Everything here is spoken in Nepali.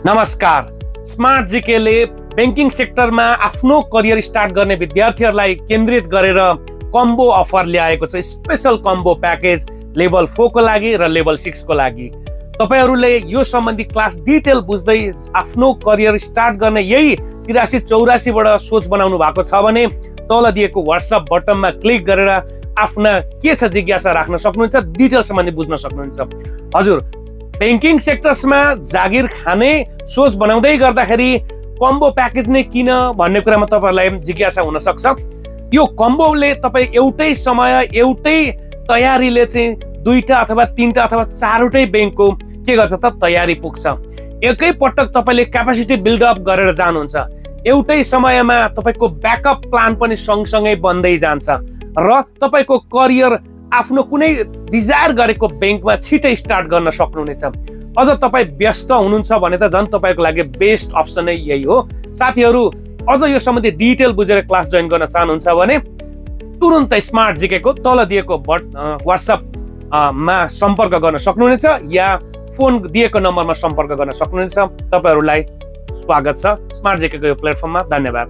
नमस्कार। स्मार्ट जीकेले बैंकिङ सेक्टरमा आफ्नो करियर स्टार्ट गर्ने विद्यार्थीहरूलाई केन्द्रित गरेर कम्बो अफर ल्याएको छ। स्पेशल कम्बो प्याकेज लेभल 4 को लागि र लेभल 6 को लागि। तपाईहरूले यो सम्बन्धी क्लास डिटेल बुझ्दै आफ्नो करियर स्टार्ट गर्ने यही 8384 बाट सोच बनाउनु भएको छ भने तल दिएको व्हाट्सएप बटनमा क्लिक गरेर आफ्ना के छ जिज्ञासा राख्न सक्नुहुन्छ, डिटेल सम्बन्धी बुझ्न सक्नुहुन्छ। हजुर, बैंकिङ सेक्टर्समा जागिर खाने सोच बनाउँदै गर्दाखेरि कम्बो प्याकेज नै किन भन्ने कुरामा तपाईहरुलाई जिज्ञासा हुन सक्छ। यो कम्बोले तपाई एउटै समय एउटै तयारीले चाहिँ दुईटा अथवा तीनटा अथवा चारवटै बैंकको के गर्छ त तयारी पुग्छ। एकै पटक तपाईले क्यापेसिटी बिल्ड अप गरेर जानुहुन्छ। एउटै समयमा तपाईको ब्याकअप प्लान पनि सँगसँगै बन्दै जान्छ र तपाईको करियर आफ्नो कुनै डिजायर गरेको बैंकमा छिटै स्टार्ट गर्न सक्नुहुनेछ। अझ तपाई व्यस्त हुनुहुन्छ भने त झन् तपाईको लागि बेस्ट अप्सन नै यही हो। साथीहरु, अझ यो सम्बन्धी डिटेल बुझेर क्लास जोइन गर्न चाहनुहुन्छ भने तुरुन्तै स्मार्ट जीके को तल दिएको व्हाट्सएप मा सम्पर्क गर्न सक्नुहुनेछ या फोन दिएको नम्बरमा सम्पर्क गर्न सक्नुहुनेछ। तपाईहरुलाई स्वागत छ स्मार्ट जीके को यो प्लेटफर्ममा। धन्यवाद।